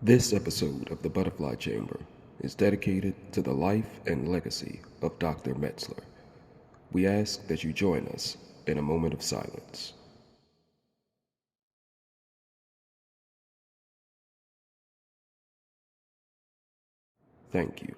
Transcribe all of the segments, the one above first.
This episode of the Butterfly Chamber is dedicated to the life and legacy of Dr. Metzler. We ask that you join us in a moment of silence. Thank you.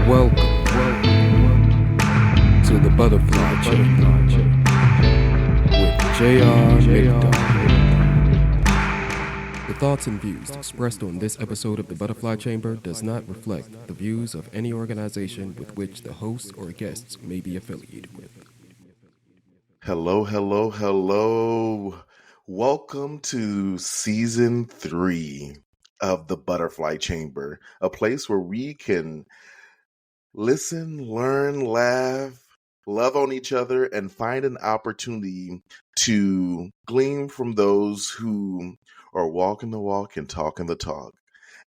Welcome to the Butterfly Chamber with J.R. The thoughts and views expressed on this episode of the Butterfly Chamber does not reflect the views of any organization with which the host or guests may be affiliated with. Hello, hello, hello. Welcome to season 3 of the Butterfly Chamber, a place where we can listen, learn, laugh, love on each other, and find an opportunity to glean from those who are walking the walk and talking the talk.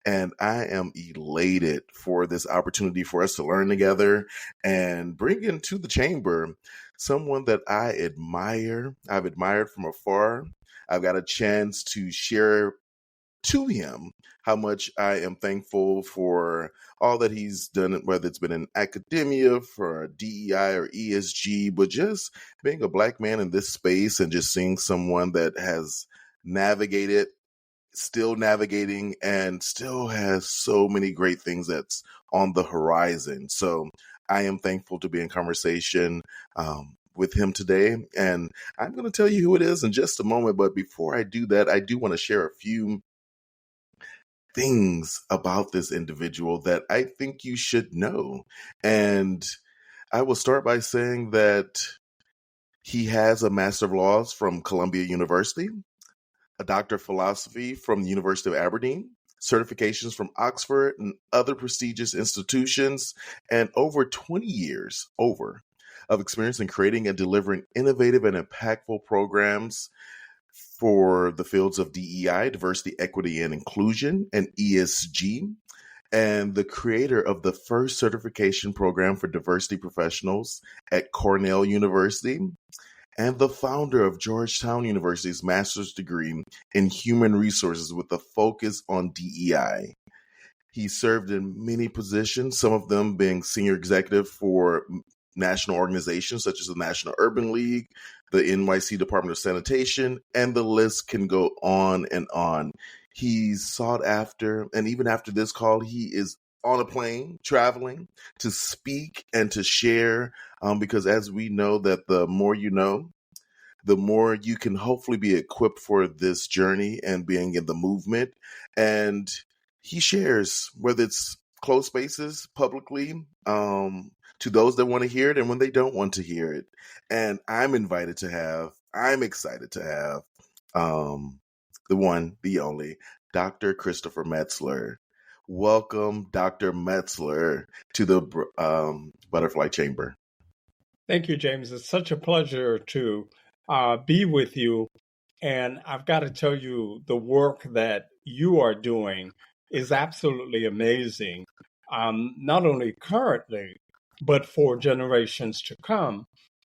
And I am elated for this opportunity for us to learn together and bring into the chamber someone that I admire. I've admired from afar. I've got a chance to share to him how much I am thankful for all that he's done, whether it's been in academia, for DEI or ESG, but just being a Black man in this space and just seeing someone that has navigated, still navigating, and still has so many great things that's on the horizon. So I am thankful to be in conversation with him today, and I'm going to tell you who it is in just a moment. But before I do that, I do want to share a few things about this individual that I think you should know. And I will start by saying that he has a Master of Laws from Columbia University, a Doctor of Philosophy from the University of Aberdeen, certifications from Oxford and other prestigious institutions, and over 20 years of experience in creating and delivering innovative and impactful programs for the fields of DEI, diversity, equity, and inclusion, and ESG, and the creator of the first certification program for diversity professionals at Cornell University, and the founder of Georgetown University's master's degree in human resources with a focus on DEI. He served in many positions, some of them being senior executive for national organizations such as the National Urban League, the NYC Department of Sanitation, and the list can go on and on. He's sought after, and even after this call, he is on a plane traveling to speak and to share, because as we know that the more you know, the more you can hopefully be equipped for this journey and being in the movement. And he shares, whether it's closed spaces publicly, to those that want to hear it and when they don't want to hear it. And I'm excited to have the one, the only, Dr. Christopher Metzler. Welcome, Dr. Metzler, to the Butterfly Chamber. Thank you, James. It's such a pleasure to be with you. And I've got to tell you, the work that you are doing is absolutely amazing, not only currently, but for generations to come.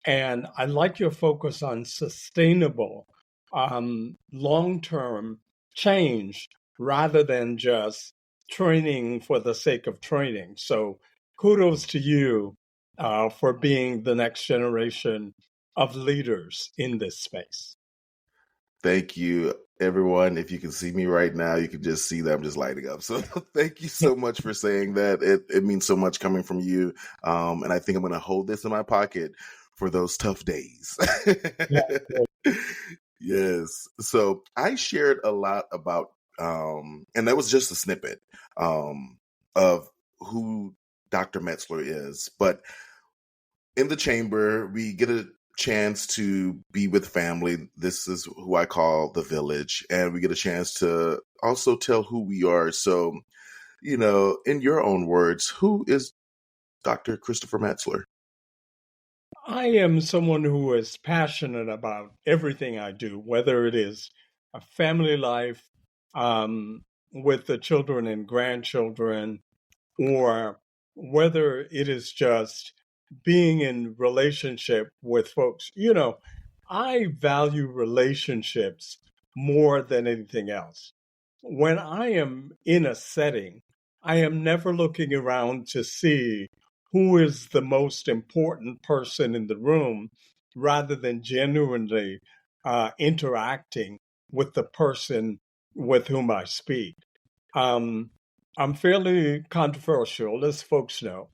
And I like your focus on sustainable, long-term change rather than just training for the sake of training. So kudos to you for being the next generation of leaders in this space. Thank you, everyone. If you can see me right now, you can just see that I'm just lighting up. So thank you so much for saying that. It means so much coming from you. And I think I'm going to hold this in my pocket for those tough days. Yes. So I shared a lot about, and that was just a snippet of who Dr. Metzler is. But in the chamber, we get a chance to be with family. This is who I call the village, and we get a chance to also tell who we are. So, in your own words, who is Dr. Christopher Metzler? I am someone who is passionate about everything I do, whether it is a family life with the children and grandchildren, or whether it is just being in relationship with folks. I value relationships more than anything else. When I am in a setting, I am never looking around to see who is the most important person in the room rather than genuinely interacting with the person with whom I speak. Um, I'm fairly controversial, as folks know,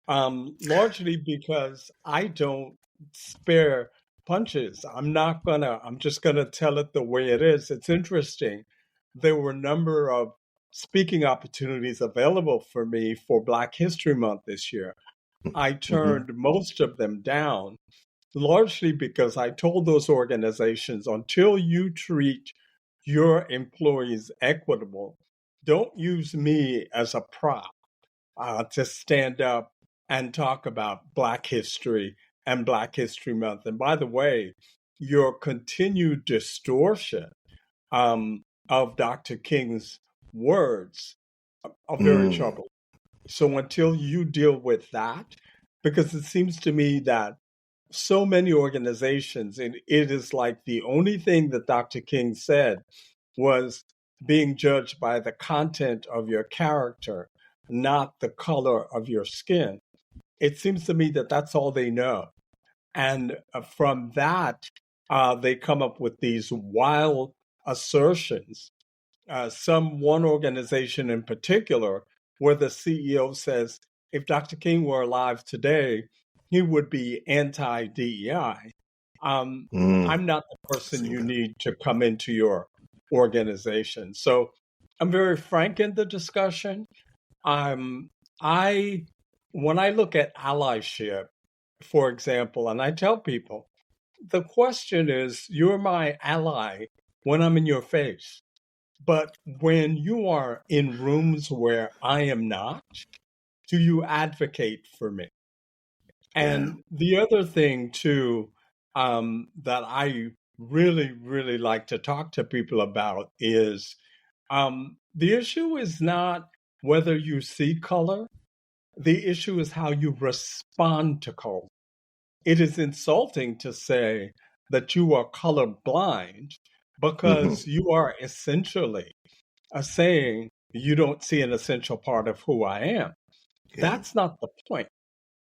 largely because I don't spare punches. I'm just gonna tell it the way it is. It's interesting. There were a number of speaking opportunities available for me for Black History Month this year. I Hmm. turned most of them down, largely because I told those organizations until you treat your employees equitable, don't use me as a prop to stand up and talk about Black history and Black History Month. And by the way, your continued distortion of Dr. King's words are very Mm, troubling. So until you deal with that, because it seems to me that so many organizations, and it is like the only thing that Dr. King said was being judged by the content of your character, not the color of your skin. It seems to me that that's all they know. And from that, they come up with these wild assertions. One organization in particular, where the CEO says, if Dr. King were alive today, he would be anti DEI. Um, mm, I'm not the I've person seen you that. need to come into your organization. So I'm very frank in the discussion. Um, I, when I look at allyship, for example, and I tell people, the question is, you're my ally when I'm in your face. But when you are in rooms where I am not, do you advocate for me? Yeah. And the other thing, too, that I really, really like to talk to people about is the issue is not whether you see color, the issue is how you respond to color. It is insulting to say that you are colorblind Hmm. because you are essentially saying you don't see an essential part of who I am. Yeah. That's not the point.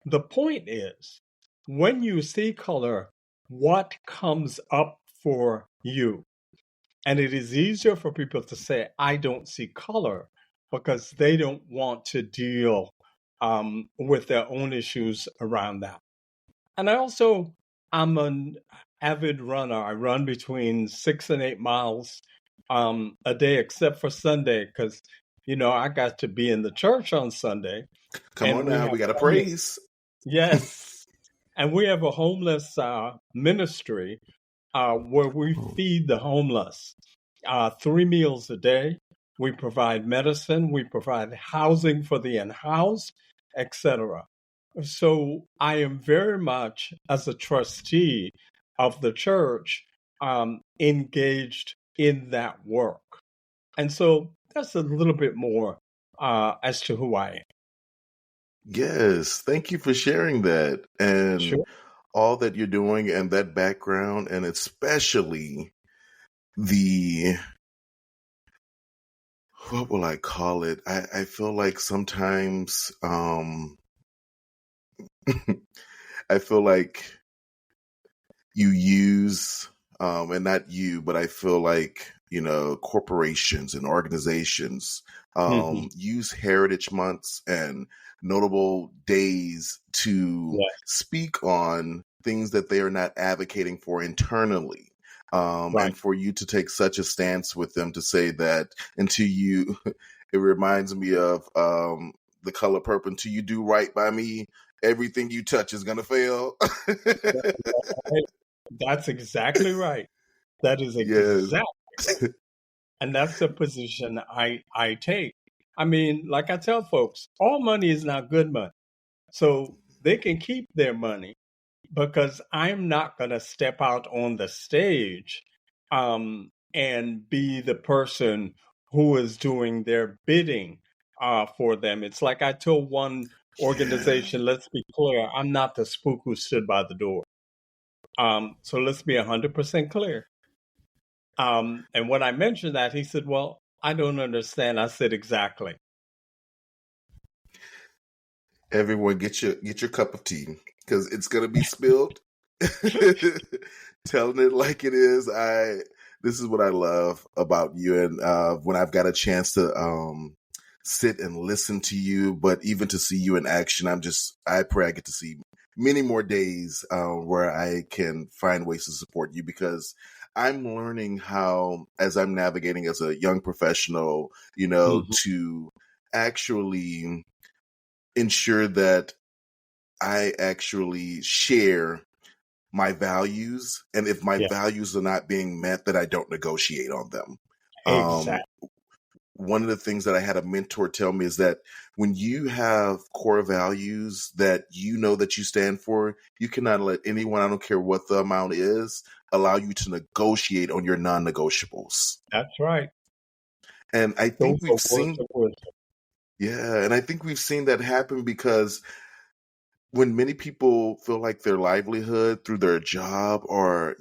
The point is when you see color, what comes up for you? And it is easier for people to say, I don't see color because they don't want to deal with their own issues around that. And I'm an avid runner. I run between 6 and 8 miles a day, except for Sunday, because I got to be in the church on Sunday, Come and on we now. have We got to homeless. praise. Yes, and we have a homeless ministry where we feed the homeless 3 meals a day. We provide medicine, we provide housing for the unhoused, etc. So I am very much, as a trustee of the church, engaged in that work. And so that's a little bit more as to who I am. Yes. Thank you for sharing that and Sure. all that you're doing and that background, and especially the, what will I call it? I feel like sometimes, I feel like you use, and not you, but I feel like, corporations and organizations Hmm. use heritage months and notable days to Yes. speak on things that they are not advocating for internally. Right. And for you to take such a stance with them to say that until you, it reminds me of the color purple, until you do right by me, everything you touch is going to fail. That's exactly right. That is Yes. exactly right. And that's the position I take. I mean, like I tell folks, all money is not good money. So they can keep their money because I'm not going to step out on the stage and be the person who is doing their bidding for them. It's like I told one Yeah. organization, let's be clear, I'm not the spook who stood by the door. So let's be 100% clear. And when I mentioned that, he said, well, I don't understand. I said, exactly. Everyone, get your cup of tea because it's gonna be spilled. Telling it like it is. This is what I love about you, and when I've got a chance to sit and listen to you, but even to see you in action, I pray I get to see many more days where I can find ways to support you, because I'm learning how, as I'm navigating as a young professional, Mhm. to actually ensure that I actually share my values. And if my Yeah, values are not being met, that I don't negotiate on them. Um, exactly. one of the things that I had a mentor tell me is that when you have core values that that you stand for, you cannot let anyone, I don't care what the amount is, allow you to negotiate on your non-negotiables. That's right. And I Those think are we've words seen, of wisdom. yeah, and I think we've seen that happen because when many people feel like their livelihood through their job, or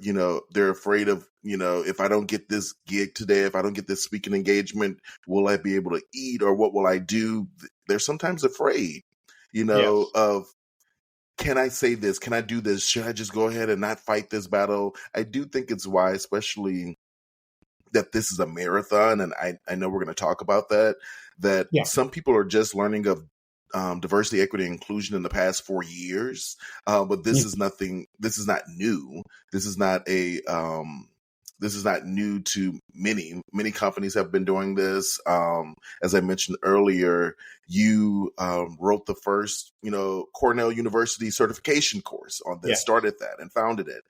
they're afraid of, if I don't get this gig today, if I don't get this speaking engagement, will I be able to eat, or what will I do? They're sometimes afraid, Yes. of, can I say this, can I do this, should I just go ahead and not fight this battle? I do think it's wise, especially that this is a marathon, and I know we're going to talk about that Yeah. some people are just learning of diversity, equity, and inclusion in the past 4 years, but this Mhm. is nothing. This is not new. This is not a. This is not new to many. Many companies have been doing this. As I mentioned earlier, you wrote the first, Cornell University certification course on this, Yes. started that and founded it.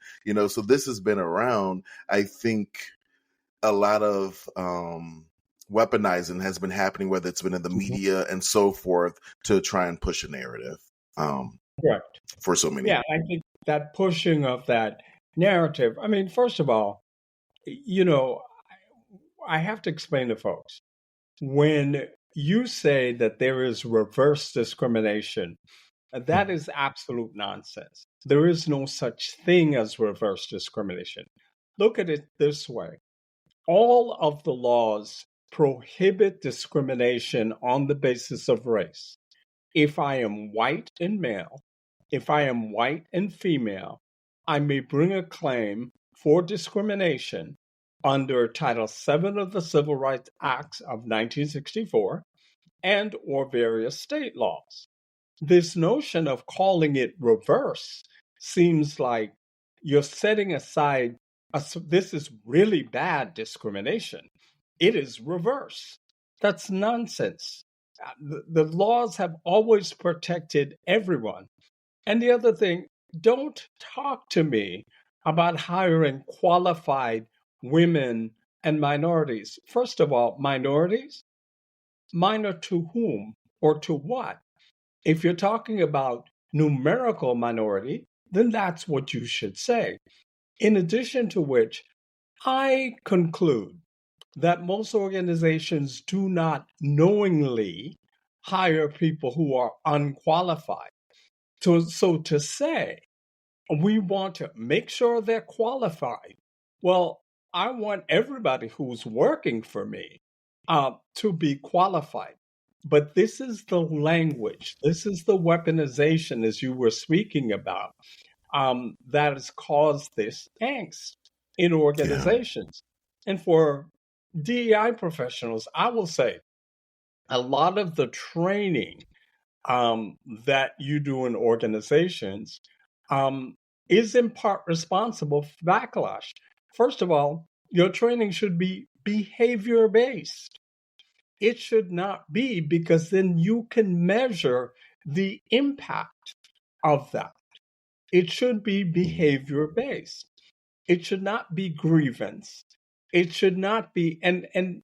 So this has been around. I think a lot of weaponizing has been happening, whether it's been in the Mhm. media and so forth, to try and push a narrative um, Correct. for so many. Yeah, I think that pushing of that narrative. I mean, first of all, you know, I have to explain to folks when you say that there is reverse discrimination, that is absolute nonsense. There is no such thing as reverse discrimination. Look at it this way: all of the laws prohibit discrimination on the basis of race. If I am white and male, if I am white and female, I may bring a claim for discrimination under Title VII of the Civil Rights Acts of 1964 and or various state laws. This notion of calling it reverse seems like you're setting aside this is really bad discrimination. It is reverse. That's nonsense. The laws have always protected everyone. And the other thing, don't talk to me about hiring qualified women and minorities. First of all, minorities, minor to whom or to what? If you're talking about numerical minority, then that's what you should say. In addition to which, I conclude that most organizations do not knowingly hire people who are unqualified. So to say, we want to make sure they're qualified. Well, I want everybody who's working for me to be qualified. But this is the language, this is the weaponization, as you were speaking about, that has caused this angst in Yeah, organizations. And for DEI professionals, I will say a lot of the training that you do in organizations um, is in part responsible for backlash. First of all, your training should be behavior based. It should not be, because then you can measure the impact. of that. It should be behavior based. It should not be grievance. It should not be, and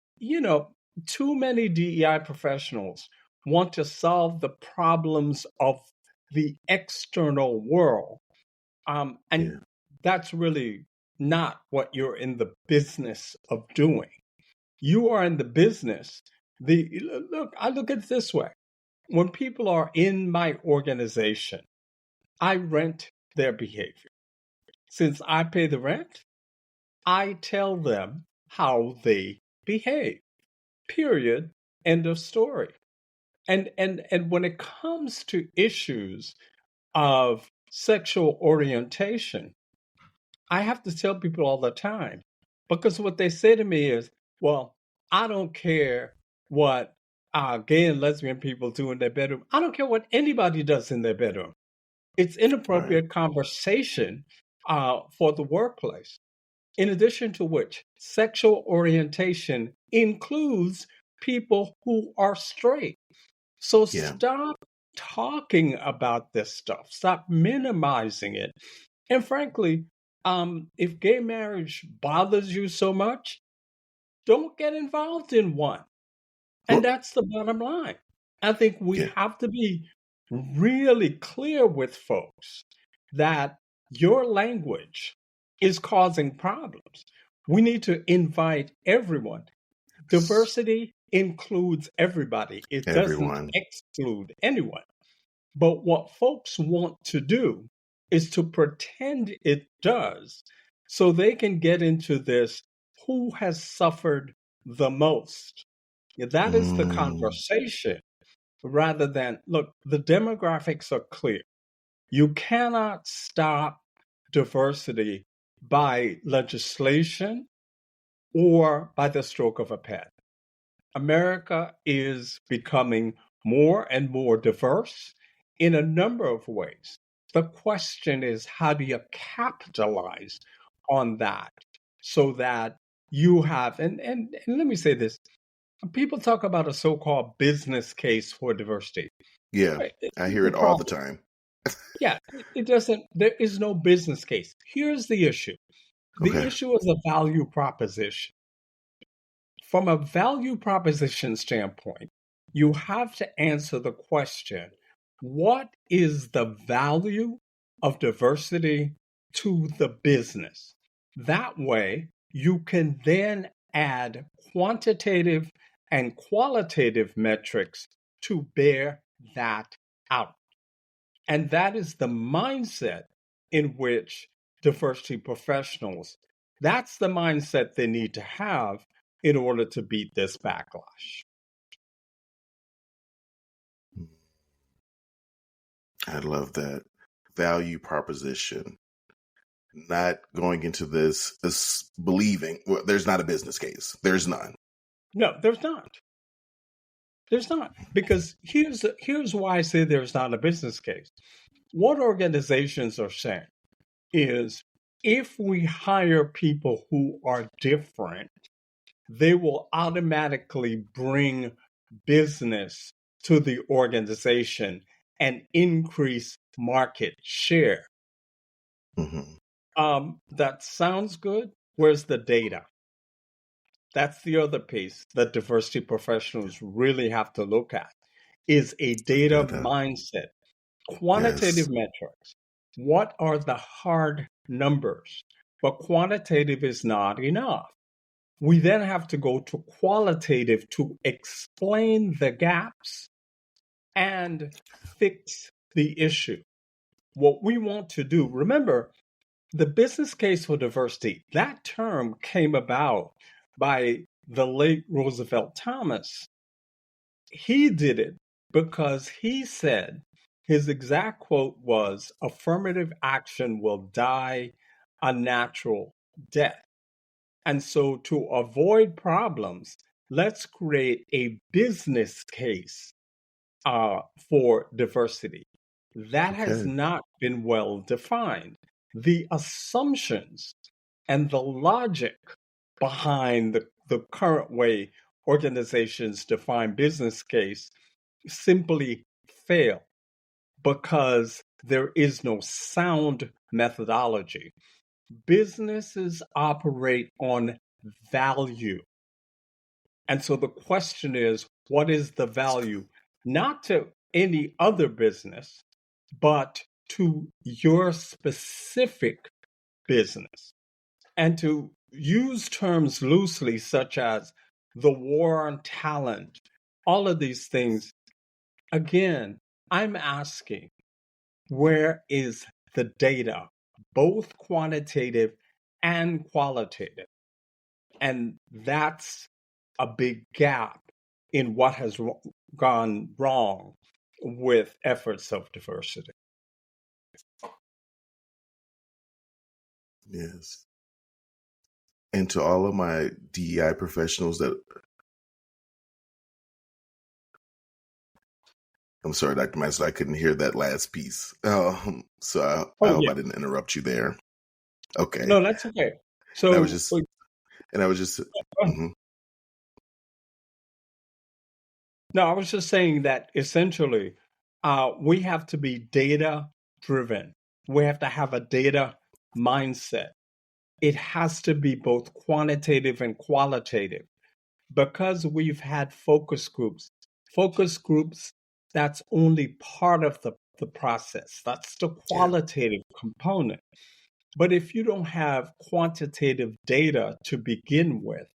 too many DEI professionals want to solve the problems of the external world. And Yeah. that's really not what you're in the business of doing. You are in the business. I look at it this way. When people are in my organization, I rent their behavior. Since I pay the rent, I tell them how they behave. Period. End of story. And when it comes to issues of sexual orientation, I have to tell people all the time, because what they say to me is, well, I don't care what gay and lesbian people do in their bedroom. I don't care what anybody does in their bedroom. It's Right. inappropriate conversation for the workplace. In addition to which, sexual orientation includes people who are straight. So Yeah. stop talking about this stuff. Stop minimizing it. And frankly, if gay marriage bothers you so much, don't get involved in one. And Well, that's the bottom line. I think we yeah. have to be really clear with folks that your language is causing problems. We need to invite everyone. Diversity includes everybody, it doesn't Everyone. exclude anyone. But what folks want to do is to pretend it does so they can get into this who has suffered the most. That is the Mm, conversation rather than look, the demographics are clear. You cannot stop diversity by legislation or by the stroke of a pen. America is becoming more and more diverse in a number of ways. The question is, how do you capitalize on that so that you have, and let me say this, people talk about a so called business case for diversity. yeah. Right? I Here's hear the it all the problem. time. Yeah, it doesn't, there is no business case. Here's the issue, the Okay. issue is a value proposition. From a value proposition standpoint, you have to answer the question, what is the value of diversity to the business? That way, you can then add quantitative and qualitative metrics to bear that out. And that is the mindset in which diversity professionals, that's the mindset they need to have in order to beat this backlash. I love that value proposition. Not going into this believing well, there's not a business case. There's none. No, there's not. There's not. Because here's why I say there's not a business case. What organizations are saying is if we hire people who are different, they will automatically bring business to the organization and increase market share. Hmm. That sounds good. Where's the data? That's the other piece that diversity professionals really have to look at is a data Data. mindset, Yes. quantitative metrics. What are the hard numbers? But quantitative is not enough. We then have to go to qualitative to explain the gaps and fix the issue. What we want to do, remember, the business case for diversity, that term came about by the late Roosevelt Thomas. He did it because he said his exact quote was affirmative action will die a natural death. And so, to avoid problems, let's create a business case for diversity. That has Okay. not been well defined. The assumptions and the logic behind the current way organizations define business case simply fail because there is no sound methodology. Businesses operate on value. And so the question is, what is the value? Not to any other business, but to your specific business. And to use terms loosely, such as the war on talent, all of these things, again, I'm asking, where is the data, both quantitative and qualitative? And that's a big gap in what has gone wrong with efforts of diversity. Yes. And to all of my DEI professionals that, I'm sorry, Dr. Metzler, I couldn't hear that last piece. So I Oh, hope yeah. I didn't interrupt you there. Okay. No, that's okay. And I So, was just, mhm. no, I was just saying that essentially we have to be data driven. We have to have a data mindset. It has to be both quantitative and qualitative. Because we've had focus groups, that's only part of the process. That's the Yeah, qualitative component. But if you don't have quantitative data to begin with,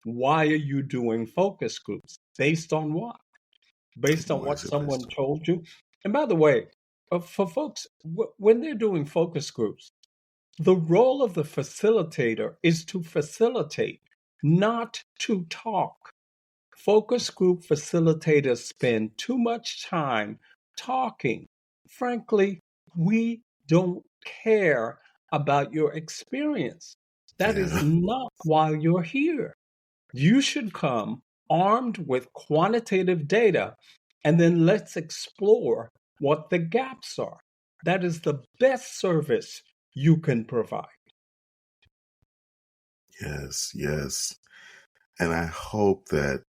why are you doing focus groups? Based on what? Based on why what is it someone based told you? And by the way, for folks, when they're doing focus groups, the role of the facilitator is to facilitate, not to talk. Focus group facilitators spend too much time talking. Frankly, we don't care about your experience. That is Yeah, not why you're here. You should come armed with quantitative data, and then let's explore what the gaps are. That is the best service you can provide. yes. And I hope that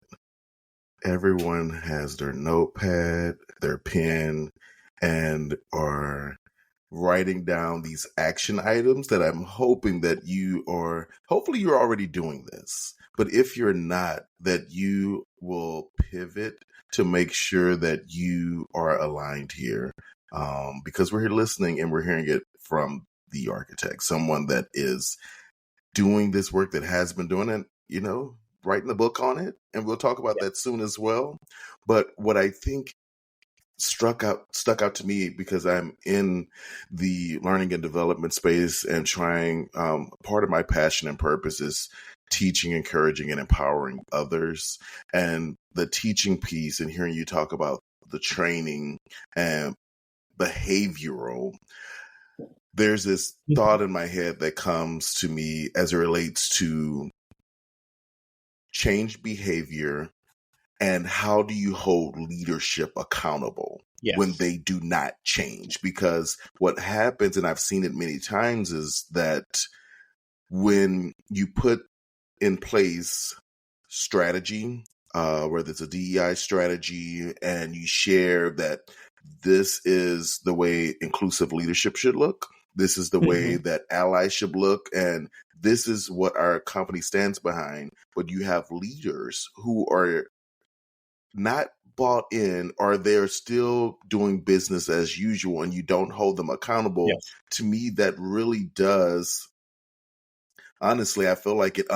everyone has their notepad, their pen, and are writing down these action items that I'm hoping that hopefully you're already doing this. But if you're not, that you will pivot to make sure that you are aligned here. Because we're here listening and we're hearing it from the architect, someone that is doing this work, that has been doing it, writing the book on it. And we'll talk about that soon as well. But what I think stuck out to me, because I'm in the learning and development space and trying, part of my passion and purpose is teaching, encouraging, and empowering others. And the teaching piece, and hearing you talk about the training and behavioral, there's this thought in my head that comes to me as it relates to change behavior and how do you hold leadership accountable when Yes. they do not change? Because what happens, and I've seen it many times, is that when you put in place strategy, whether it's a DEI strategy, and you share that this is the way inclusive leadership should look, this is the way that allies should look, and this is what our company stands behind. But you have leaders who are not bought in, or they're still doing business as usual, and you don't hold them accountable. Yes. To me, that really does, honestly, I feel like it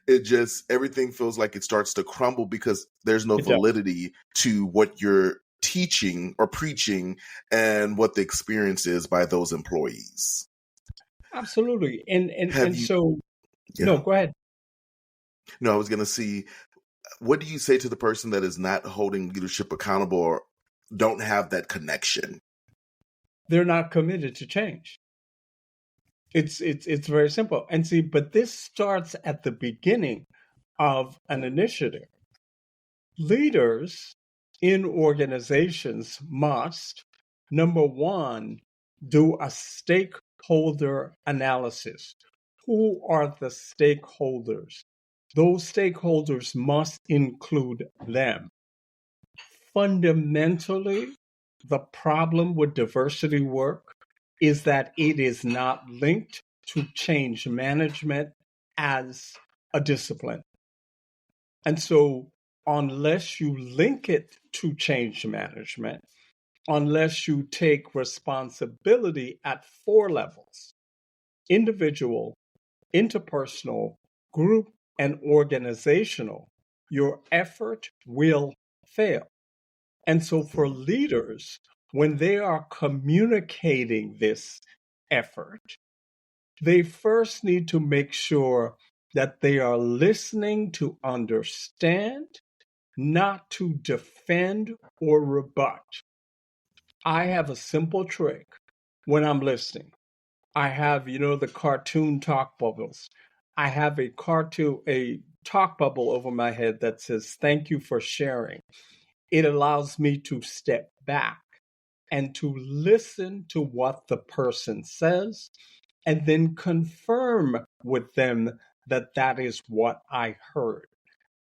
it just, everything feels like it starts to crumble because there's no It does. validity to what you're teaching or preaching and what the experience is by those employees. Absolutely. Have And you, so, no, yeah, go ahead. no, I was going to see, what do you say to the person that is not holding leadership accountable or don't have that connection? They're not committed to change. It's very simple. And see, but this starts at the beginning of an initiative. Leaders in organizations must, number one, do a stakeholder analysis. Who are the stakeholders? Those stakeholders must include them. Fundamentally, the problem with diversity work is that it is not linked to change management as a discipline. And so, unless you link it to change management, unless you take responsibility at 4 levels: individual, interpersonal, group, and organizational, your effort will fail. And so, for leaders, when they are communicating this effort, they first need to make sure that they are listening to understand, not to defend or rebut. I have a simple trick when I'm listening. I have, the cartoon talk bubbles. I have a talk bubble over my head that says, "Thank you for sharing." It allows me to step back and to listen to what the person says and then confirm with them that that is what I heard.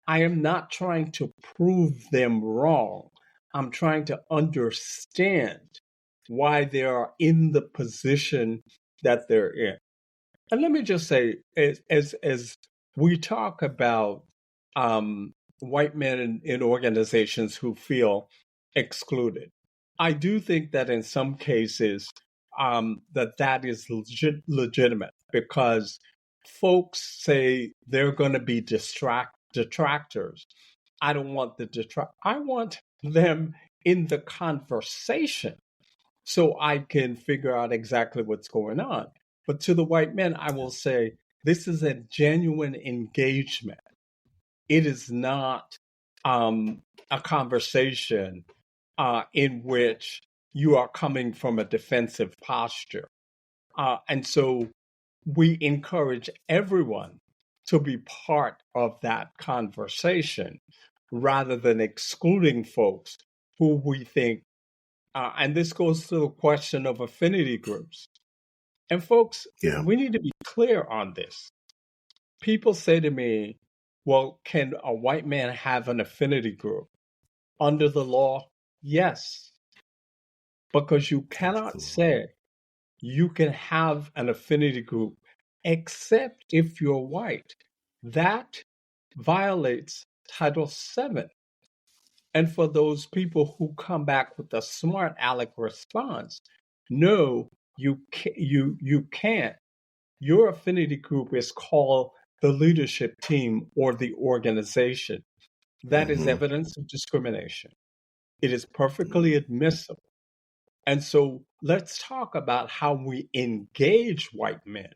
I am not trying to prove them wrong. I'm trying to understand why they are in the position that they're in. And let me just say, as we talk about white men in organizations who feel excluded, I do think that in some cases that is legitimate, because folks say they're going to be detractors. I don't want the detract. I want them in the conversation so I can figure out exactly what's going on. But to the white men, I will say this is a genuine engagement. It is not a conversation in which you are coming from a defensive posture. And so we encourage everyone to be part of that conversation rather than excluding folks who we think, and this goes to the question of affinity groups. And folks, Yeah. we need to be clear on this. People say to me, well, can a white man have an affinity group? Under the law, yes. Because you cannot say you can have an affinity group except if you're white. That violates Title VII. And for those people who come back with a smart aleck response, no, you can't. Your affinity group is called the leadership team or the organization. That is evidence of discrimination. It is perfectly admissible. And so let's talk about how we engage white men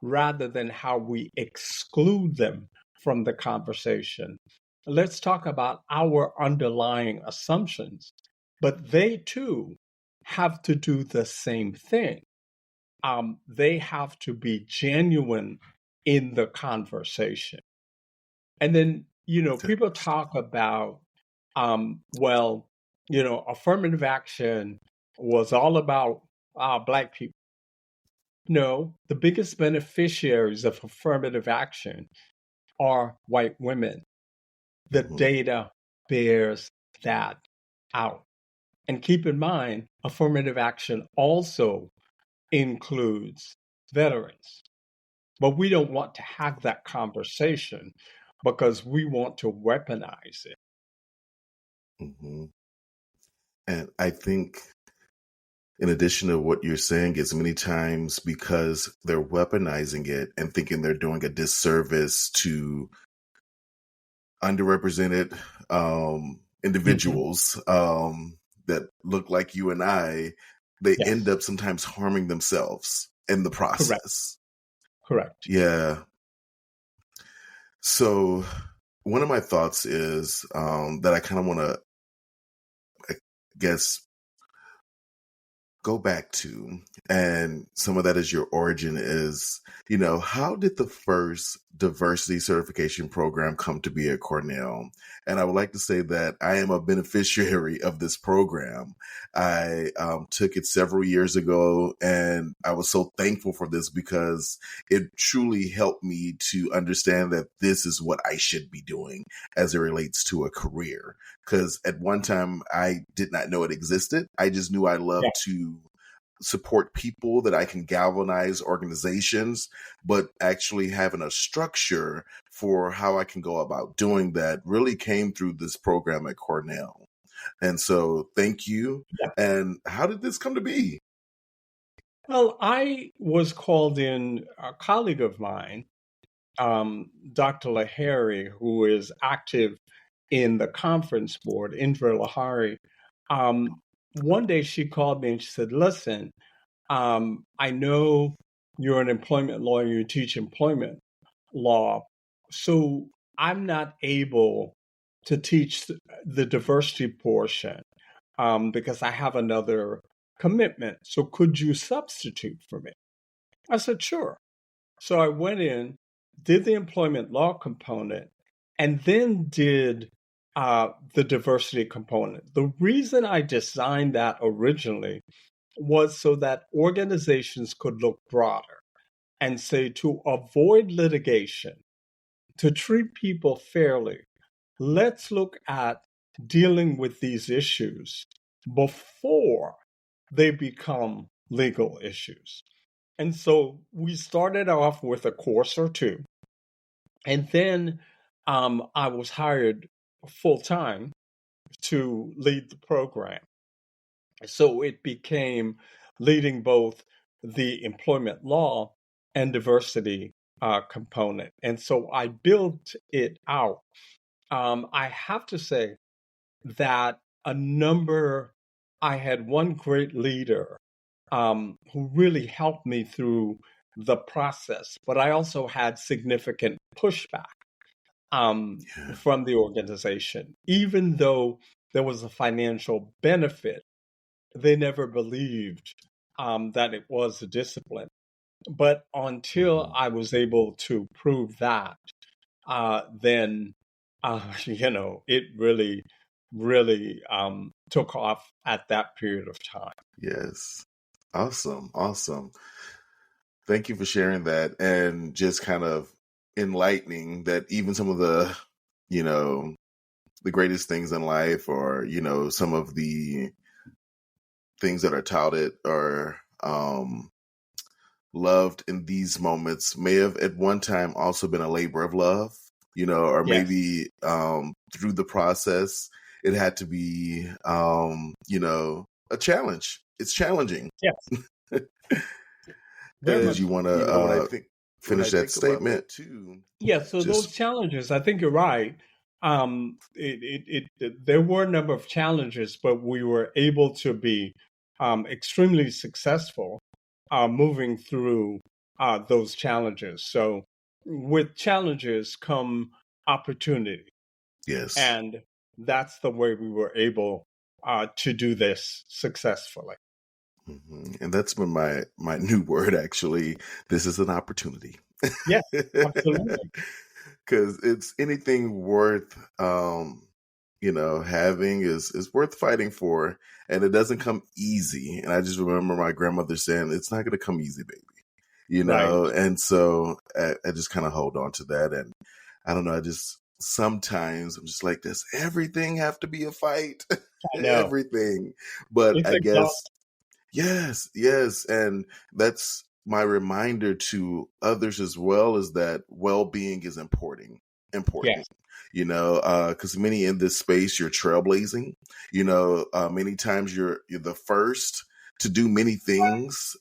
rather than how we exclude them from the conversation. Let's talk about our underlying assumptions, but they too have to do the same thing. They have to be genuine in the conversation. And then, people talk about, affirmative action was all about Black people. No, the biggest beneficiaries of affirmative action are white women. The data bears that out. And keep in mind, affirmative action also includes veterans. But we don't want to have that conversation because we want to weaponize it. And I think, in addition to what you're saying, is many times because they're weaponizing it and thinking they're doing a disservice to underrepresented individuals that look like you and I, they Yes. end up sometimes harming themselves in the process. Correct. Yeah. So one of my thoughts is that I kind of want to, I guess, go back to, and some of that is your origin is, how did the first diversity certification program come to be at Cornell. And I would like to say that I am a beneficiary of this program. I took it several years ago, and I was so thankful for this because it truly helped me to understand that this is what I should be doing as it relates to a career. Because at one time, I did not know it existed. I just knew I loved to support people, that I can galvanize organizations, but actually having a structure for how I can go about doing that really came through this program at Cornell. And so thank you. Yeah. And how did this come to be? Well, I was called in, a colleague of mine, Dr. Lahari, who is active in the conference board, Indra Lahari. One day she called me and she said, listen, I know you're an employment lawyer, you teach employment law, so I'm not able to teach the diversity portion because I have another commitment. So could you substitute for me? I said, sure. So I went in, did the employment law component, and then did the diversity component. The reason I designed that originally was so that organizations could look broader and say, to avoid litigation, to treat people fairly, let's look at dealing with these issues before they become legal issues. And so we started off with a course or two. And then I was hired full time to lead the program. So it became leading both the employment law and diversity component. And so I built it out. I have to say that I had one great leader who really helped me through the process, but I also had significant pushback from the organization. Even though there was a financial benefit, they never believed that it was a discipline. But until I was able to prove that, then it really, really took off at that period of time. Yes. Awesome. Awesome. Thank you for sharing that and just kind of enlightening that even some of the, the greatest things in life, or, some of the things that are touted or loved in these moments may have at one time also been a labor of love, or Yes. maybe through the process, it had to be, a challenge. It's challenging. Yes. Did you want to finish that statement too? Yeah. So those challenges, I think you're right. There were a number of challenges, but we were able to be extremely successful moving through those challenges. So with challenges come opportunity. Yes. And that's the way we were able to do this successfully. Mm-hmm. And that's been my new word, actually. This is an opportunity. Yes, absolutely. Because it's anything worth, having is worth fighting for. And it doesn't come easy. And I just remember my grandmother saying, it's not going to come easy, baby. Right. And so I just kind of hold on to that. And I don't know, sometimes I'm just like, does everything have to be a fight? Everything. But it's I guess, yes. And that's my reminder to others as well, is that well-being is important. Yes. Because many in this space, you're trailblazing, many times you're the first to do many things.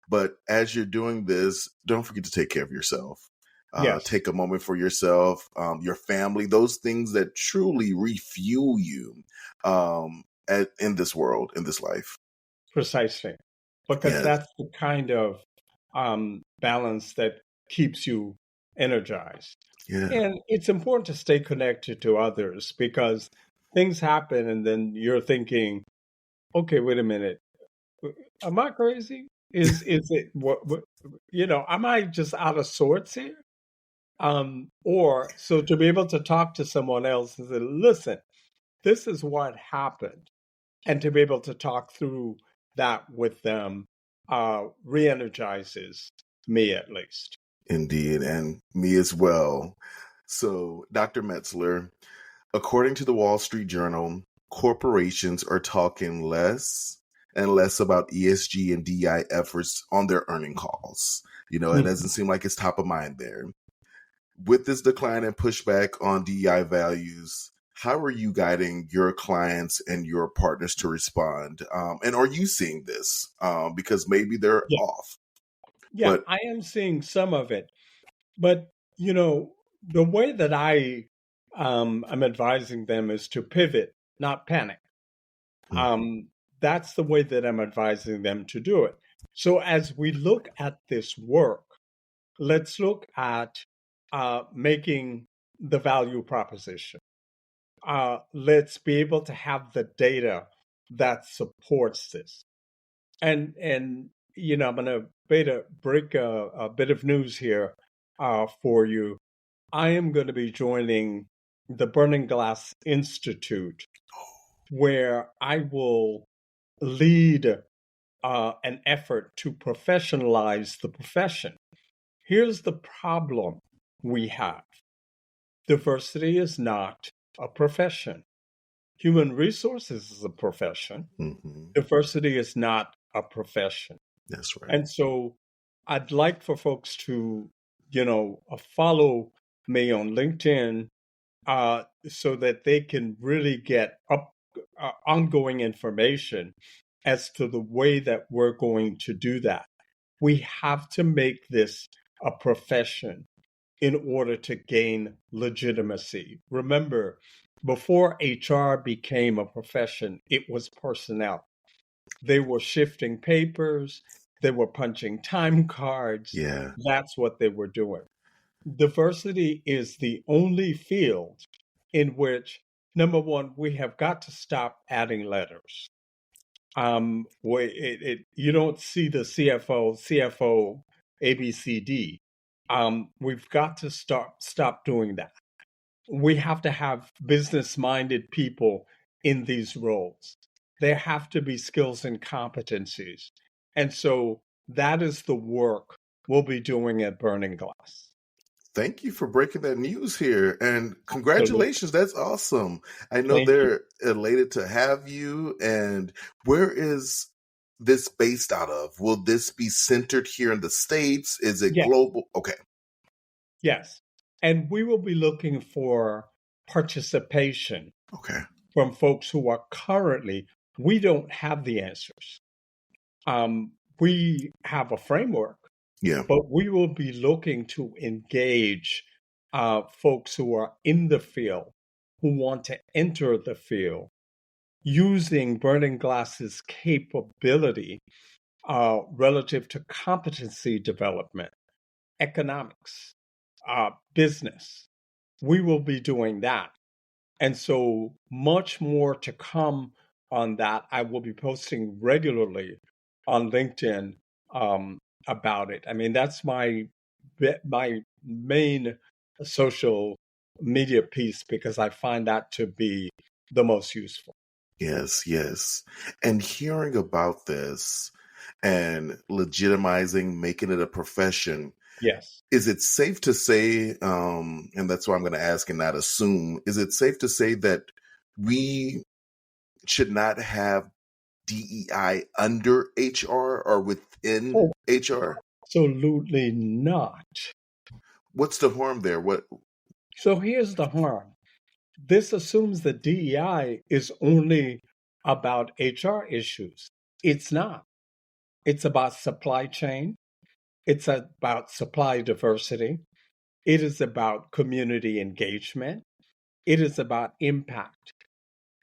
But as you're doing this, don't forget to take care of yourself. Take a moment for yourself, your family, those things that truly refuel you in this world, in this life. Precisely. Because that's the kind of balance that keeps you energized. Yeah. And it's important to stay connected to others, because things happen and then you're thinking, okay, wait a minute. Am I crazy? Is it am I just out of sorts here? Or so to be able to talk to someone else and say, listen, this is what happened. And to be able to talk through that with them re-energizes me at least. Indeed, and me as well. So, Dr. Metzler, according to the Wall Street Journal, corporations are talking less and less about ESG and DEI efforts on their earning calls. You know, it doesn't seem like it's top of mind there. With this decline and pushback on DEI values, how are you guiding your clients and your partners to respond? And are you seeing this? Because maybe they're Yeah, off. yeah, But I am seeing some of it, but the way that I'm advising them is to pivot, not panic. Um, that's the way that I'm advising them to do it. So as we look at this work, let's look at making the value proposition. Let's be able to have the data that supports this. And I'm going to break a bit of news here for you. I am going to be joining the Burning Glass Institute, where I will lead an effort to professionalize the profession. Here's the problem we have: diversity is not a profession. Human resources is a profession. Diversity is not a profession. That's right. And so I'd like for folks to, follow me on LinkedIn so that they can really get ongoing information as to the way that we're going to do that. We have to make this a profession in order to gain legitimacy. Remember, before HR became a profession, it was personnel. They were shifting papers, they were punching time cards. Yeah. That's what they were doing. Diversity is the only field in which, number one, we have got to stop adding letters. You don't see the CFO, ABCD. We've got to stop doing that. We have to have business-minded people in these roles. There have to be skills and competencies. And so that is the work we'll be doing at Burning Glass. Thank you for breaking that news here, and Absolutely. congratulations. That's awesome. I know Thank you. they're elated to have you. And where is this based out of? Will this be centered here in the States? Is it Yes, global? Okay. yes. And we will be looking for participation Okay. from folks who are currently, we don't have the answers. We have a framework, Yeah. but we will be looking to engage folks who are in the field, who want to enter the field, using Burning Glass's capability relative to competency development, economics, business. We will be doing that. And so much more to come on that. I will be posting regularly on LinkedIn about it. I mean, that's my main social media piece because I find that to be the most useful. Yes, yes. And hearing about this and legitimizing, making it a profession, Yes. is it safe to say, and that's why I'm going to ask and not assume, is it safe to say that we should not have DEI under HR or within Oh, HR? absolutely not. What's the harm there? What? So here's the harm. This assumes that DEI is only about HR issues. It's not. It's about supply chain. It's about supply diversity. It is about community engagement. It is about impact.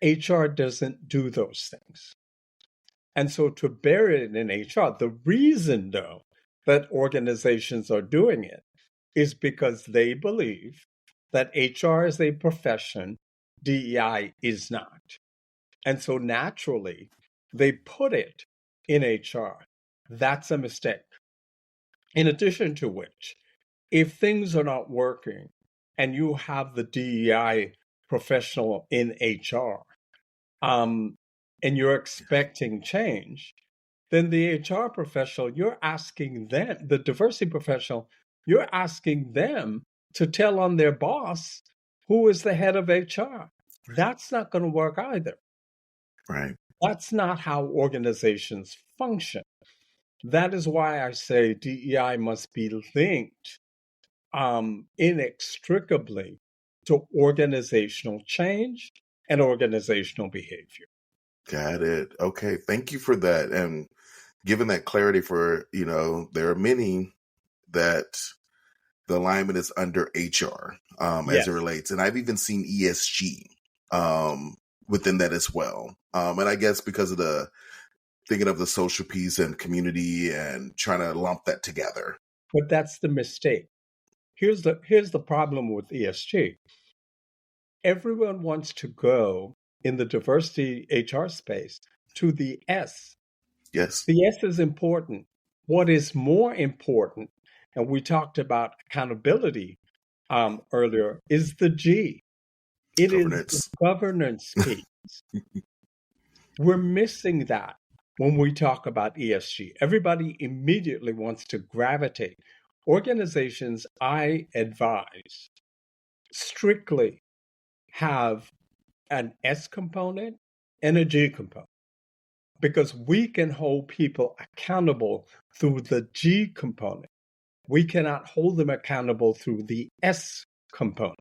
HR doesn't do those things. And so to bury it in HR, the reason, though, that organizations are doing it is because they believe that HR is a profession, DEI is not. And so naturally, they put it in HR. That's a mistake. In addition to which, if things are not working and you have the DEI professional in HR, and you're expecting change, then the HR professional, you're asking them, the diversity professional, you're asking them to tell on their boss who is the head of HR. That's not going to work either. Right. That's not how organizations function. That is why I say DEI must be linked inextricably to organizational change and organizational behavior. Got it. Okay. Thank you for that. And given that clarity for, there are many that the alignment is under HR as it Yes. relates. And I've even seen ESG within that as well. And I guess because of thinking of the social piece and community and trying to lump that together. But that's the mistake. Here's the problem with ESG. Everyone wants to go in the diversity HR space to the S. Yes. The S is important. What is more important, and we talked about accountability earlier, is the G. It is the Governance. governance piece. We're missing that when we talk about ESG. Everybody immediately wants to gravitate. Organizations, I advise, strictly have an S component and a G component because we can hold people accountable through the G component. We cannot hold them accountable through the S component.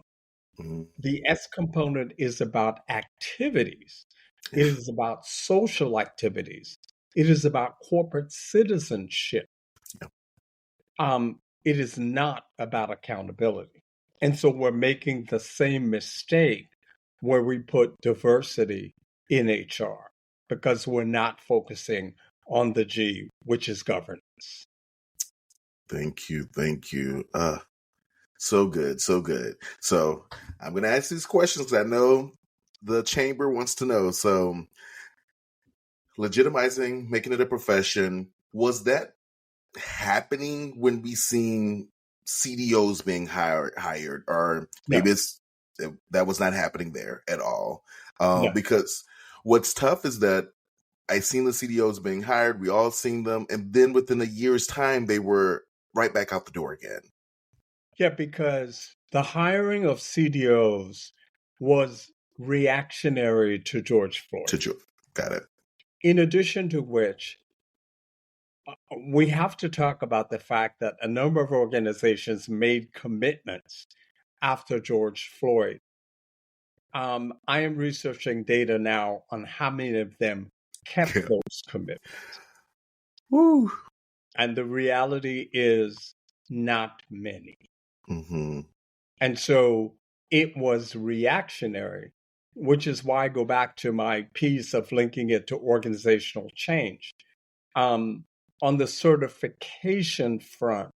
Mm-hmm. The S component is about activities. It is about social activities. It is about corporate citizenship. Yeah. It is not about accountability. And so we're making the same mistake where we put diversity in HR because we're not focusing on the G, which is governance. Thank you. Thank you. So good. So good. So I'm going to ask these questions because I know the chamber wants to know. So legitimizing, making it a profession, was that happening when we seen CDOs being hired, or maybe No, that was not happening there at all? no. Because what's tough is that I seen the CDOs being hired. We all seen them, and then within a year's time, they were right back out the door again. Yeah, because the hiring of CDOs was reactionary to George Floyd. Got it. In addition to which, we have to talk about the fact that a number of organizations made commitments after George Floyd. I am researching data now on how many of them kept those commitments. Woo. And the reality is not many. Mm-hmm. And so it was reactionary, which is why I go back to my piece of linking it to organizational change. On the certification front,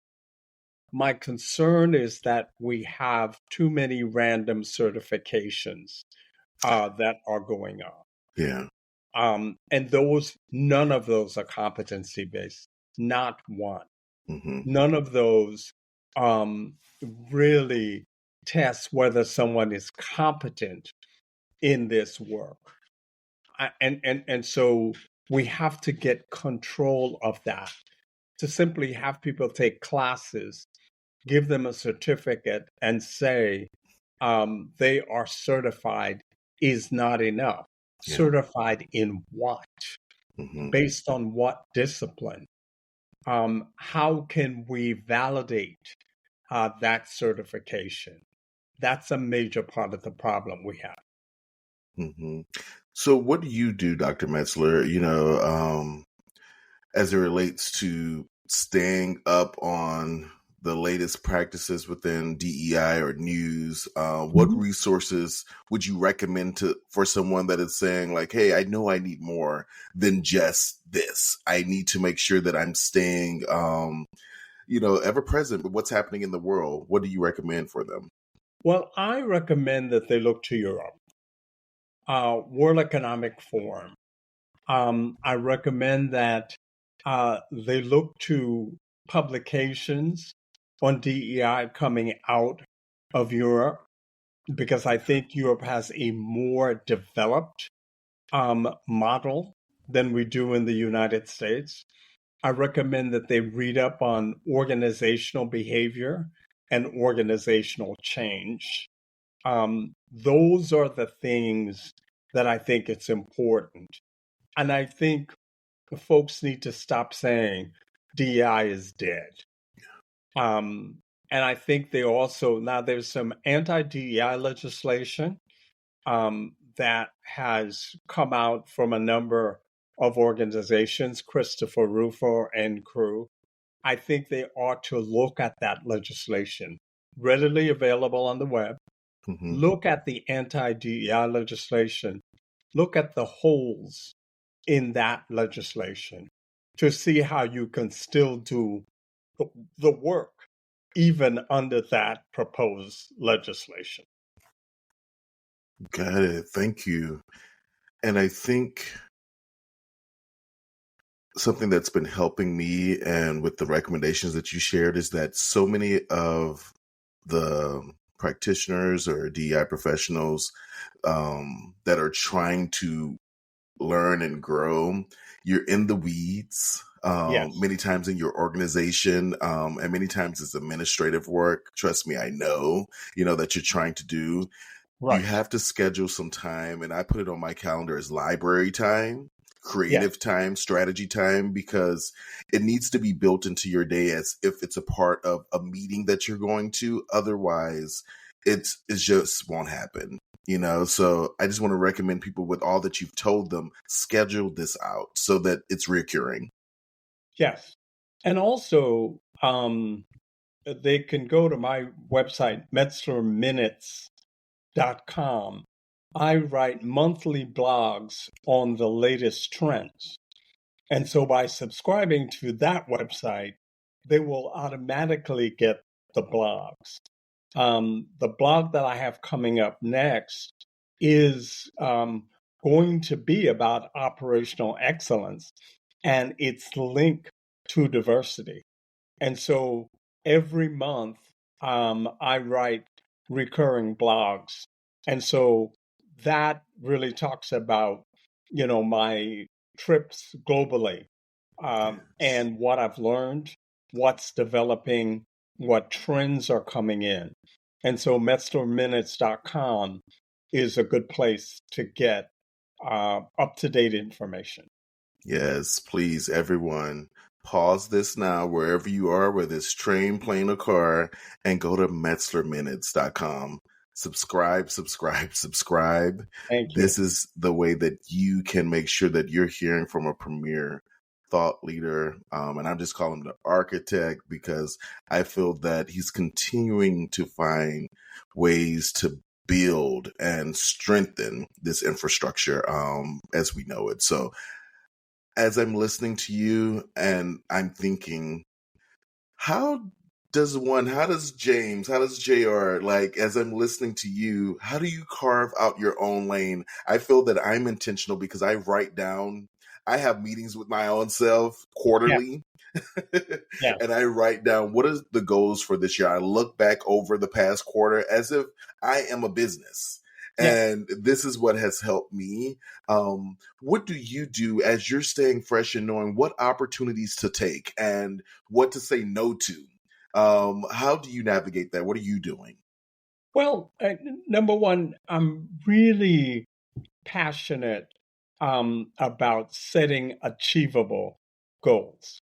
my concern is that we have too many random certifications that are going on. Yeah. And none of those are competency based, not one. Mm-hmm. None of those really test whether someone is competent in this work. And so we have to get control of that. To simply have people take classes, give them a certificate, and say they are certified is not enough. Yeah. Certified in what? Mm-hmm. Based on what discipline? How can we validate that certification? That's a major part of the problem we have. Mm-hmm. So what do you do, Dr. Metzler, as it relates to staying up on the latest practices within DEI or news? What resources would you recommend for someone that is saying like, hey, I know I need more than just this. I need to make sure that I'm staying, ever present with what's happening in the world. What do you recommend for them? Well, I recommend that they look to Europe. World Economic Forum. I recommend that they look to publications on DEI coming out of Europe, because I think Europe has a more developed model than we do in the United States. I recommend that they read up on organizational behavior and organizational change. Those are the things that I think it's important. And I think folks need to stop saying DEI is dead. And I think they also, now there's some anti DEI legislation that has come out from a number of organizations, Christopher Rufo and crew. I think they ought to look at that legislation, readily available on the web. Mm-hmm. Look at the anti DEI legislation. Look at the holes in that legislation to see how you can still do the work even under that proposed legislation. Got it. Thank you. And I think something that's been helping me and with the recommendations that you shared is that so many of the practitioners or DEI professionals that are trying to learn and grow, you're in the weeds. Yes. Many times in your organization, and many times it's administrative work. Trust me, I know, that you're trying to do. Right. You have to schedule some time, and I put it on my calendar as library time, creative time, strategy time, because it needs to be built into your day as if it's a part of a meeting that you're going to. Otherwise, it just won't happen. So I just want to recommend people, with all that you've told them, schedule this out so that it's reoccurring. Yes. And also, they can go to my website, metzlerminutes.com. I write monthly blogs on the latest trends. And so by subscribing to that website, they will automatically get the blogs. The blog that I have coming up next is going to be about operational excellence, and it's linked to diversity. And so every month I write recurring blogs. And so that really talks about, my trips globally and what I've learned, what's developing, what trends are coming in. And so metzlerminutes.com is a good place to get up-to-date information. Yes, please, everyone, pause this now, wherever you are, whether it's train, plane, or car, and go to metzlerminutes.com. Subscribe. Thank you. This is the way that you can make sure that you're hearing from a premier thought leader. And I'm just calling him the architect because I feel that he's continuing to find ways to build and strengthen this infrastructure as we know it. So as I'm listening to you and I'm thinking, how does James, how does JR, like, as I'm listening to you, how do you carve out your own lane? I feel that I'm intentional because I write down, I have meetings with my own self quarterly. Yeah. And I write down what is the goals for this year. I look back over the past quarter as if I am a business. And this is what has helped me. What do you do as you're staying fresh and knowing what opportunities to take and what to say no to? How do you navigate that? What are you doing? Well, number one, I'm really passionate about setting achievable goals.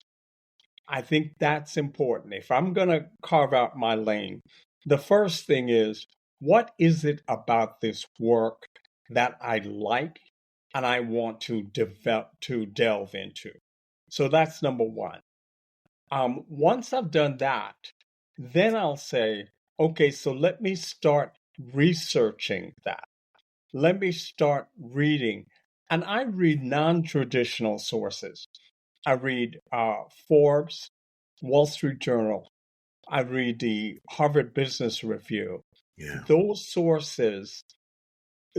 I think that's important. If I'm going to carve out my lane, the first thing is, what is it about this work that I like and I want to delve into? So that's number one. Once I've done that, then I'll say, okay, so let me start researching that. Let me start reading. And I read non-traditional sources. I read Forbes, Wall Street Journal. I read the Harvard Business Review. Yeah. Those sources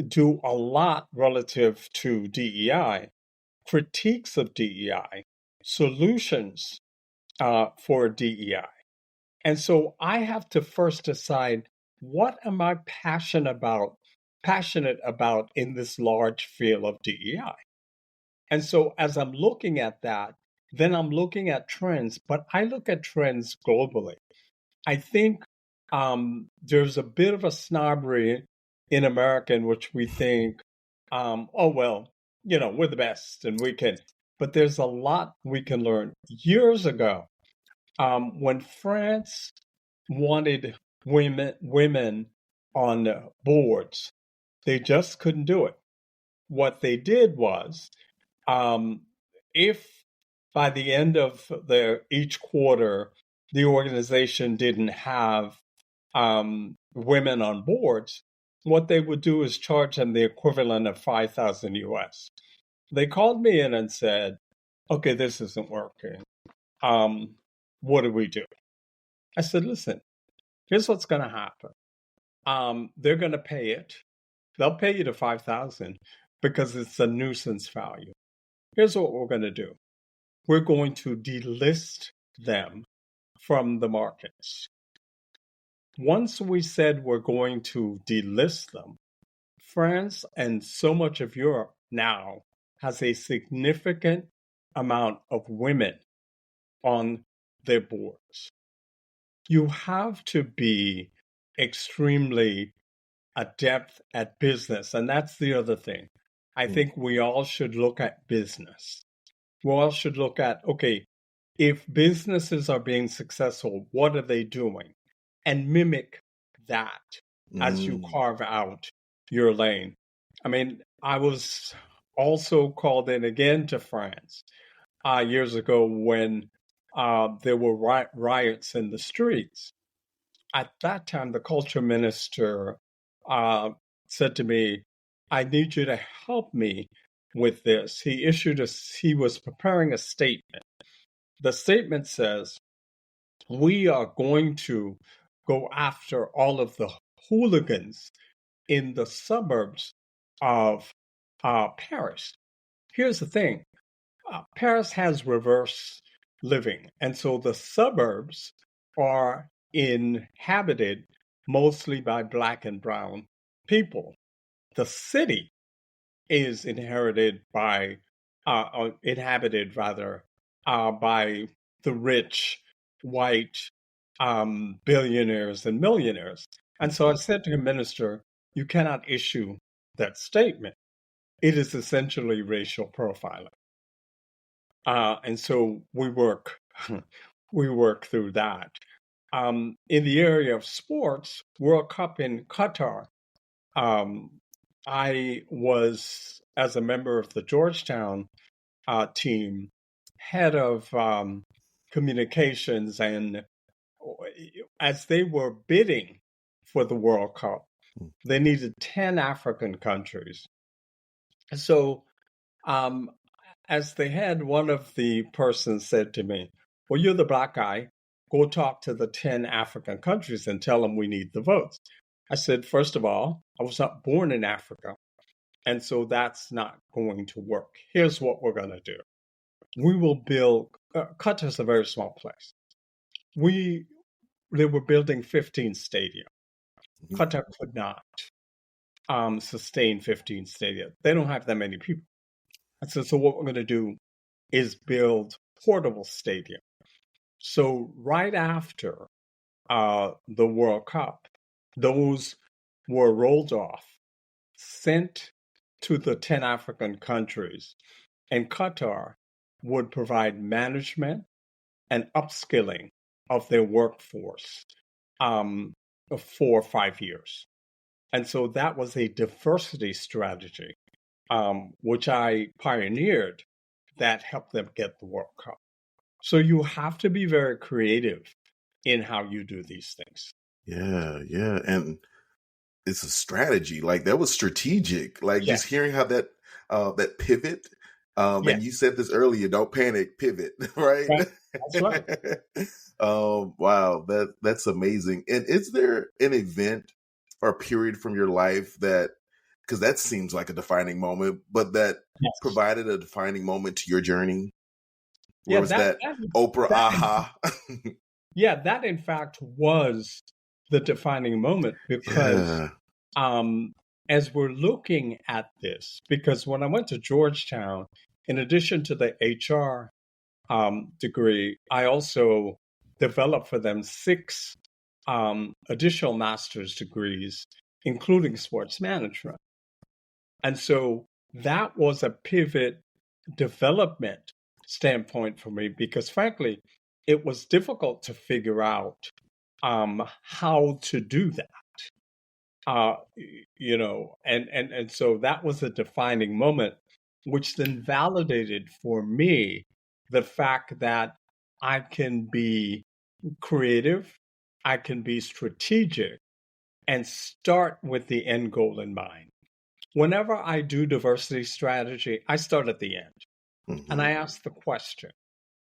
do a lot relative to DEI, critiques of DEI, solutions for DEI. And so I have to first decide, what am I passionate about in this large field of DEI? And so as I'm looking at that, then I'm looking at trends, but I look at trends globally. I think there's a bit of a snobbery in America in which we think, oh, well, we're the best and we can, but there's a lot we can learn. Years ago, when France wanted women on boards, they just couldn't do it. What they did was, um, if by the end of each quarter, the organization didn't have women on boards, what they would do is charge them the equivalent of 5,000 US. They called me in and said, okay, this isn't working. What do we do? I said, listen, here's what's going to happen. They're going to pay it. They'll pay you the 5,000 because it's a nuisance value. Here's what we're going to do. We're going to delist them from the markets. Once we said we're going to delist them, France and so much of Europe now has a significant amount of women on their boards. You have to be extremely adept at business. And that's the other thing. I think we all should look at business. We all should look at, okay, if businesses are being successful, what are they doing? And mimic that as you carve out your lane. I mean, I was also called in again to France years ago when there were riots in the streets. At that time, the culture minister said to me, I need you to help me with this. He was preparing a statement. The statement says, we are going to go after all of the hooligans in the suburbs of Paris. Here's the thing. Paris has reverse living, and so the suburbs are inhabited mostly by Black and brown people. The city is inhabited by the rich white billionaires and millionaires. And so I said to the minister, you cannot issue that statement. It is essentially racial profiling. And so we work through that. In the area of sports, World Cup in Qatar, I was, as a member of the Georgetown team, head of communications, and as they were bidding for the World Cup, they needed 10 African countries. So as the head, one of the persons said to me, well, you're the Black guy. Go talk to the 10 African countries and tell them we need the votes. I said, first of all, I was not born in Africa, and so that's not going to work. Here's what we're going to do. We will build, Qatar is a very small place. They were building 15 stadia. Qatar could not sustain 15 stadia. They don't have that many people. I said, so what we're going to do is build portable stadia. So right after the World Cup, those were rolled off, sent to the 10 African countries, and Qatar would provide management and upskilling of their workforce for 5 years. And so that was a diversity strategy, which I pioneered, that helped them get the World Cup. So you have to be very creative in how you do these things. Yeah. And it's a strategy. Like, that was strategic. Like, just hearing how that pivot, and you said this earlier, don't panic, pivot, right? That's right. Wow, that's amazing. And is there an event or a period from your life that, because that seems like a defining moment, but that provided a defining moment to your journey? Where was that Oprah aha? Yeah, that in fact was the defining moment because Yeah. um, as we're looking at this, because when I went to Georgetown, in addition to the HR degree, I also developed for them six additional master's degrees, including sports management. And so that was a pivot development standpoint for me because, frankly, it was difficult to figure out how to do that. And so that was a defining moment, which then validated for me the fact that I can be creative, I can be strategic, and start with the end goal in mind. Whenever I do diversity strategy, I start at the end and Hmm. I ask the question,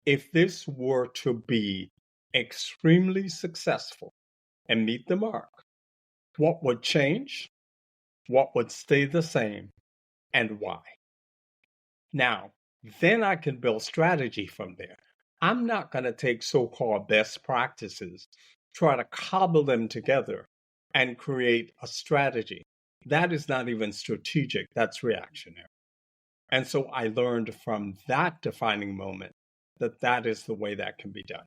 if this were to be extremely successful and meet the mark, what would change? What would stay the same? And why? Now, then I can build strategy from there. I'm not going to take so called best practices, try to cobble them together and create a strategy. That is not even strategic, that's reactionary. And so I learned from that defining moment that that is the way that can be done.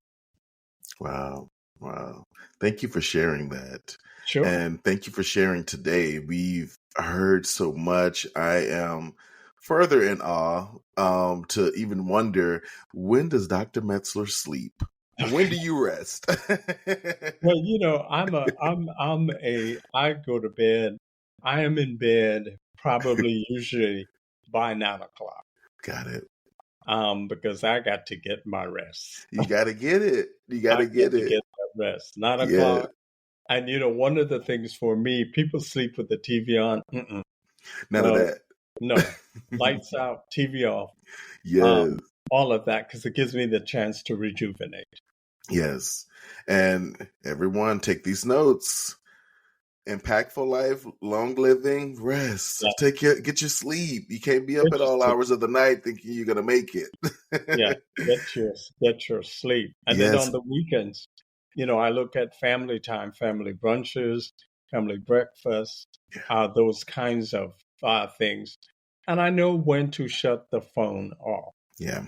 Wow. Wow. Thank you for sharing that. Sure. And thank you for sharing today. We've heard so much. I am further in awe to even wonder, when does Dr. Metzler sleep? When do you rest? Well, I go to bed. I am in bed probably usually by 9 o'clock. Got it. Because I got to get my rest. You got to get it. You got I to got get to it. get that rest. nine Yeah. o'clock. And one of the things for me, people sleep with the TV on. Mm-mm. None of No, that. no. Lights out, TV off, Yes. all of that, because it gives me the chance to rejuvenate. Yes. And everyone take these notes. Impactful life, long living, rest. Yeah, Get your sleep. You can't be up get at your all sleep. hours of the night thinking you're gonna make Yeah, it. get your sleep. And then Yes. on the weekends, I look at family time, family brunches, family breakfast, those kinds of things. And I know when to shut the phone off, Yeah.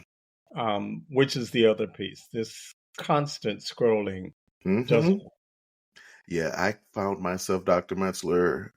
which is the other piece. This constant scrolling Hmm. doesn't. Yeah. I found myself, Dr. Metzler,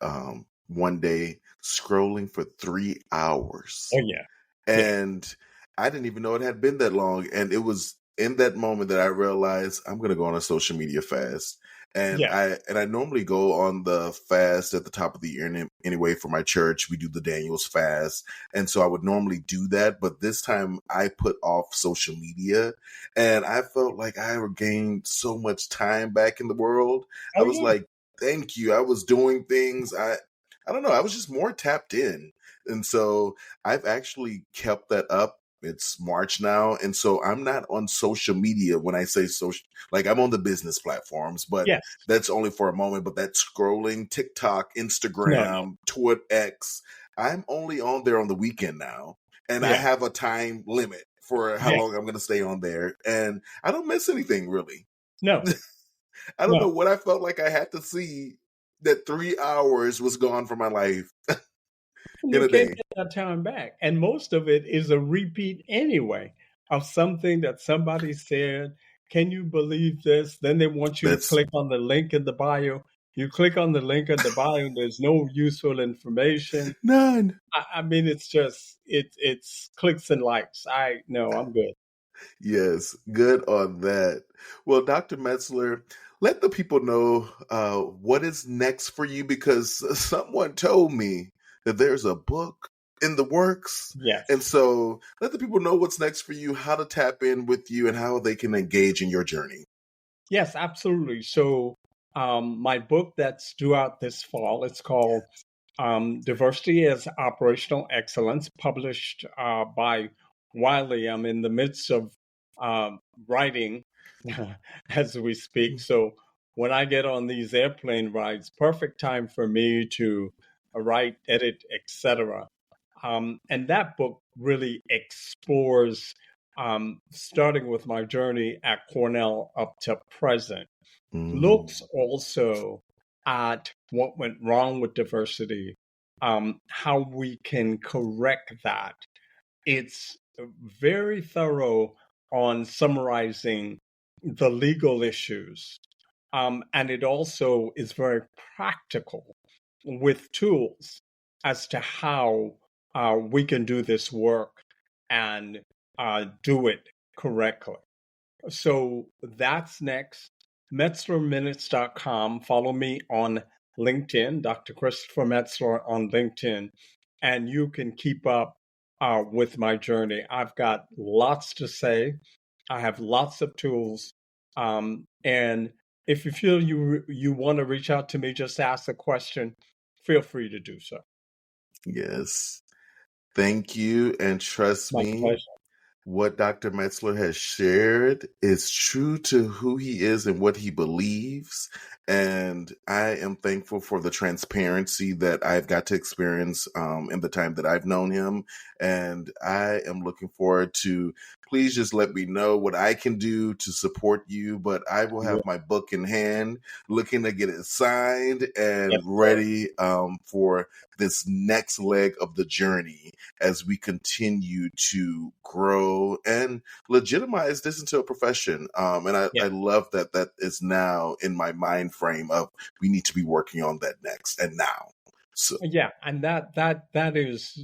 one day scrolling for 3 hours. Oh yeah, yeah, And I didn't even know it had been that long. And it was in that moment that I realized I'm going to go on a social media fast. And yeah, I normally go on the fast at the top of the year anyway for my church. We do the Daniel's fast. And so I would normally do that. But this time I put off social media and I felt like I gained so much time back in the world. I oh was yeah, like, thank you. I was doing things. I don't know. I was just more tapped in. And so I've actually kept that up. It's March now. And so I'm not on social media when I say social, like I'm on the business platforms, but yes, that's only for a moment. But that scrolling TikTok, no, no, Instagram, Twitter, X, I'm only on there on the weekend now. And I yeah, have a time limit for how yeah, long I'm going to stay on there. And I don't miss anything really. no, I don't know no. what I felt like I had to see that 3 hours was gone from my life in You a can't day. get that time back. And most of it is a repeat anyway of something that somebody said. Can you believe this? Then they want you to That's click on the link in the bio. You click on the link in the bio, and there's no useful information. none. I mean, it's clicks and likes. I no, I'm good. Yes, good on that. Well, Dr. Metzler, let the people know what is next for you because someone told me that there's a book in the works. And Yes. so let the people know what's next for you, how to tap in with you, and how they can engage in your journey. Yes, absolutely. So, my book that's due out this fall, it's called Diversity as Operational Excellence, published by Wiley. I'm in the midst of writing as we speak. So, when I get on these airplane rides, perfect time for me to write, edit, etc. And that book really explores starting with my journey at Cornell up to present, Mm. looks also at what went wrong with diversity, how we can correct that. It's very thorough on summarizing the legal issues. And it also is very practical with tools as to how we can do this work and do it correctly. So that's next. MetzlerMinutes.com. Follow me on LinkedIn, Dr. Christopher Metzler on LinkedIn, and you can keep up with my journey. I've got lots to say. I have lots of tools. And if you feel you want to reach out to me, just ask a question, feel free to do so. Yes. Thank you. And trust My me, pleasure. what Dr. Metzler has shared is true to who he is and what he believes. And I am thankful for the transparency that I've got to experience in the time that I've known him. And I am looking forward to, please just let me know what I can do to support you. But I will have my book in hand, looking to get it signed and Yes, ready for this next leg of the journey as we continue to grow and legitimize this into a profession. And I love that that is now in my mind frame of we need to be working on that next and now. So yeah, and that is,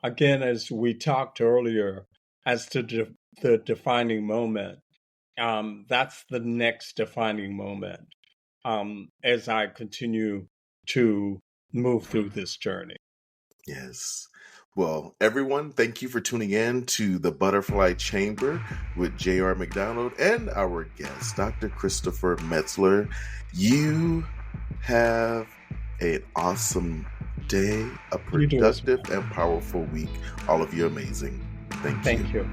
again, as we talked earlier, as to the defining moment. That's the next defining moment as I continue to move through this journey. yes. Well, everyone, thank you for tuning in to the Butterfly Chamber with J.R. McDonald and our guest, Dr. Christopher Metzler. You have an awesome day, a You do as well. productive and powerful week. All of you amazing. Thank you. Thank you.